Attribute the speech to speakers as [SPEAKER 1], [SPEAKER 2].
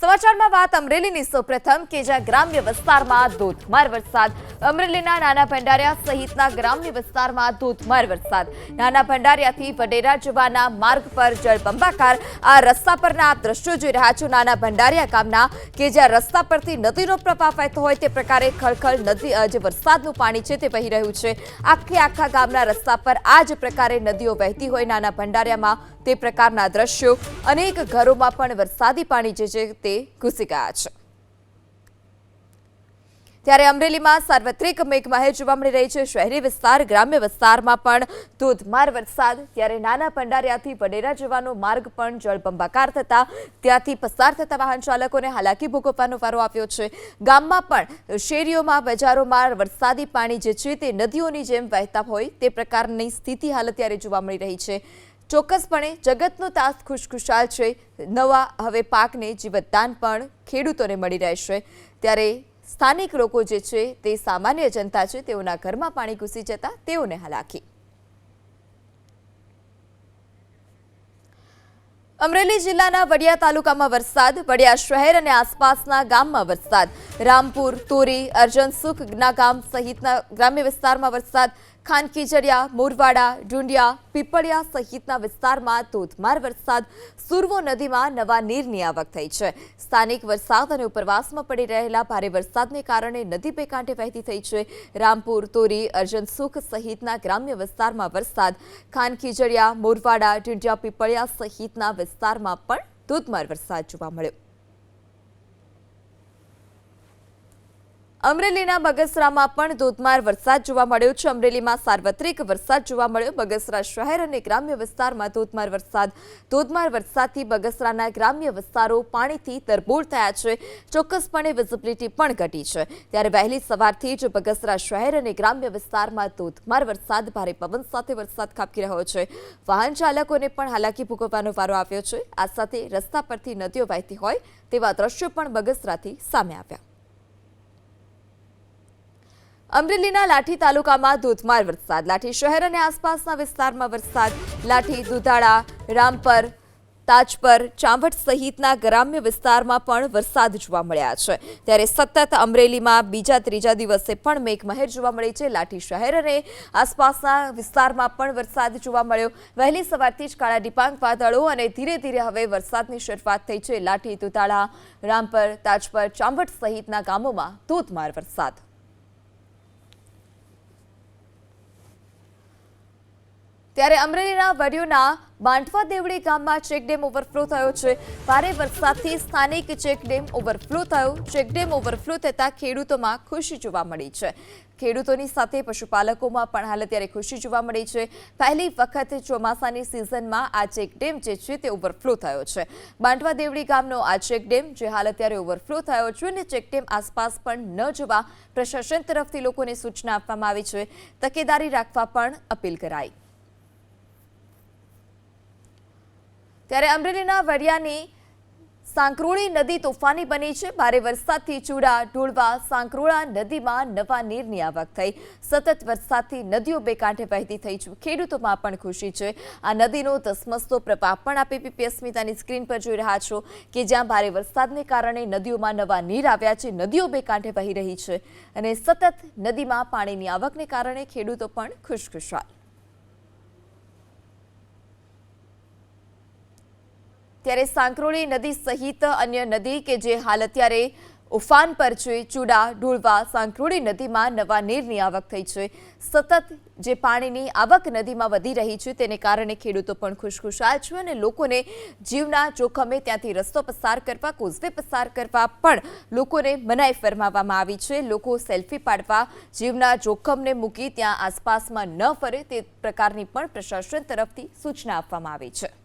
[SPEAKER 1] સમાચારમાં વાત અમરેલીની સૌપ્રથમ કે જ્યાં ગ્રામ્ય વિસ્તારમાં ધોધમાર વરસાદ. અમરેલીના નાના ભંડારિયા સહિતના ગ્રામ્ય વિસ્તારમાં ધોધમાર વરસાદ. નાના ભંડારિયાથી વડેરા જવાના માર્ગ પર જળબંબાકાર. આ રસ્તા પરના આપ દ્રશ્યો જોઈ રહ્યા છો નાના ભંડારિયા ગામના, કે જ્યાં રસ્તા પરથી નદીનો પ્રવાહ વહેતો હોય તે પ્રકારે ખળખળ નદી જે વરસાદનું પાણી છે તે વહી રહ્યું છે. આખા ગામના રસ્તા પર આ જ પ્રકારે નદીઓ વહેતી હોય નાના ભંડારિયામાં તે પ્રકારના દ્રશ્યો. અનેક ઘરોમાં પણ વરસાદી પાણી જે છે તે ઘૂસી ગયા છે. ત્યારે અમરેલીમાં સાર્વત્રિક મેઘમહેર જોવા મળી રહી છે. શહેરી વિસ્તાર ગ્રામ્ય વિસ્તારમાં પણ ધોધમાર વરસાદ. ત્યારે નાના ભંડારિયાથી વડેરા જવાનો માર્ગ પણ જળબંબાકાર થતા ત્યાંથી પસાર થતા વાહન ચાલકોને હાલાકી ભોગવવાનો વારો આવ્યો છે. ગામમાં પણ શેરીઓમાં બજારોમાં વરસાદી પાણી જે છે તે નદીઓની જેમ વહેતા હોય તે પ્રકારની સ્થિતિ હાલ ત્યારે જોવા મળી રહી છે. ચોક્કસપણે જગતનો તાત ખુશખુશાલ છે. નવા હવે પાકને જીવતદાન પણ ખેડૂતોને મળી રહેશે. ત્યારે સ્થાનિક લોકો જે છે તે સામાન્ય જનતા છે તેઓના ઘરમાં પાણી ઘૂસી જતા તેઓને હાલાકી. અમરેલી જિલ્લાના વડિયા તાલુકામાં વરસાદ. વડિયા શહેર અને આસપાસના ગામમાં વરસાદ. રામપુર, તોરી, અર્જનસુખના ગામ સહિતના ગ્રામ્ય વિસ્તારમાં વરસાદ. ખાનખીજડિયા, મોરવાડા, ઢુંડિયા, પીપળિયા સહિતના વિસ્તારમાં ધોધમાર વરસાદ. સુરવો નદીમાં નવા નીરની આવક થઈ છે. સ્થાનિક વરસાદ અને ઉપરવાસમાં પડી રહેલા ભારે વરસાદને કારણે નદી બે કાંઠે વહેતી થઈ છે. રામપુર, તોરી, અર્જનસુખ સહિતના ગ્રામ્ય વિસ્તારમાં વરસાદ. ખાનખીજડિયા, મોરવાડા, ઢુંડિયા, પીપળિયા સહિતના વિસ્તારમાં પણ ધોધમાર વરસાદ જોવા મળ્યો. અમરેલીના બગસરામાં પણ ધોધમાર વરસાદ જોવા મળ્યો છે. અમરેલીમાં સાર્વત્રિક વરસાદ જોવા મળ્યો. બગસરા શહેર અને ગ્રામ્ય વિસ્તારમાં ધોધમાર વરસાદ. ધોધમાર વરસાદથી બગસરાના ગ્રામ્ય વિસ્તારો પાણીથી તરબોળ થયા છે. ચોક્કસપણે વિઝિબિલિટી પણ ઘટી છે. ત્યારે વહેલી સવારથી જ બગસરા શહેર અને ગ્રામ્ય વિસ્તારમાં ધોધમાર વરસાદ, ભારે પવન સાથે વરસાદ ખાબકી રહ્યો છે. વાહન ચાલકોને પણ હાલાકી ભોગવવાનો વારો આવ્યો છે. આ સાથે રસ્તા પરથી નદીઓ વહેતી હોય તેવા દ્રશ્યો પણ બગસરાથી સામે આવ્યા. અમરેલીના લાઠી તાલુકામાં ધોધમાર વરસાદ. લાઠી શહેર અને આસપાસના વિસ્તારમાં વરસાદ. લાઠી, દુધાળા, રામપર, તાજપર, ચાંવટ સહિતના ગ્રામ્ય વિસ્તારમાં પણ વરસાદ જોવા મળ્યા છે. ત્યારે સતત અમરેલીમાં બીજા ત્રીજા દિવસે પણ મેઘમહેર જોવા મળી છે. લાઠી શહેર અને આસપાસના વિસ્તારમાં પણ વરસાદ જોવા મળ્યો. વહેલી સવારથી જ કાળા ડિબાંગ વાદળો અને ધીરે ધીરે હવે વરસાદની શરૂઆત થઈ છે. લાઠી, દુધાળા, રામપર, તાજપર, ચાંવટ સહિતના ગામોમાં ધોધમાર વરસાદ. ત્યારે અમરેલીના વડિયોના બાંટવા દેવડી ગામમાં ચેકડેમ ઓવરફ્લો થયો છે. ભારે વરસાદથી સ્થાનિક ચેકડેમ ઓવરફ્લો થયો. ચેકડેમ ઓવરફ્લો થતા ખેડૂતોમાં ખુશી જોવા મળી છે. ખેડૂતોની સાથે પશુપાલકોમાં પણ હાલ ત્યારે ખુશી જોવા મળી છે. પહેલી વખત ચોમાસાની સિઝનમાં આ ચેકડેમ જે છે તે ઓવરફ્લો થયો છે. બાંટવા દેવડી ગામનો આ ચેકડેમ જે હાલ ત્યારે ઓવરફ્લો થયો છે અને ચેકડેમ આસપાસ પણ ન જવા પ્રશાસન તરફથી લોકોને સૂચના આપવામાં આવી છે. તકેદારી રાખવા પણ અપીલ કરાઈ. ત્યારે અમરેલીના વડિયાની સાંકરોળી નદી તોફાની બની છે. ભારે વરસાદથી ચૂડા, ઢોળવા, સાંકરોળા નદીમાં નવા નીરની આવક થઈ. સતત વરસાદથી નદીઓ બે કાંઠે વહેતી થઈ છે. ખેડૂતોમાં પણ ખુશી છે. આ નદીનો ધસમસતો પ્રવાહ પણ આપ પીપી અસ્મિતાની સ્ક્રીન પર જોઈ રહ્યા છો કે જ્યાં ભારે વરસાદને કારણે નદીઓમાં નવા નીર આવ્યા છે. નદીઓ બે કાંઠે વહી રહી છે અને સતત નદીમાં પાણીની આવકને કારણે ખેડૂતો પણ ખુશખુશાલ. ત્યારે સાંકરોળી નદી સહિત અન્ય નદી કે જે હાલ અત્યારે ઉફાન પર છે, ચૂડા, ઢોળવા, સાંકરોળી નદીમાં નવા નીરની આવક થઈ છે. સતત જે પાણીની આવક નદીમાં વધી રહી છે તેને કારણે ખેડૂતો પણ ખુશખુશાલ છે અને લોકોને જીવના જોખમે ત્યાંથી રસ્તો પસાર કરવા, કોઝવે પસાર કરવા પણ લોકોને મનાઈ ફરમાવવામાં આવી છે. લોકો સેલ્ફી પાડવા, જીવના જોખમને મૂકી ત્યાં આસપાસમાં ન ફરે તે પ્રકારની પણ પ્રશાસન તરફથી સૂચના આપવામાં આવી છે.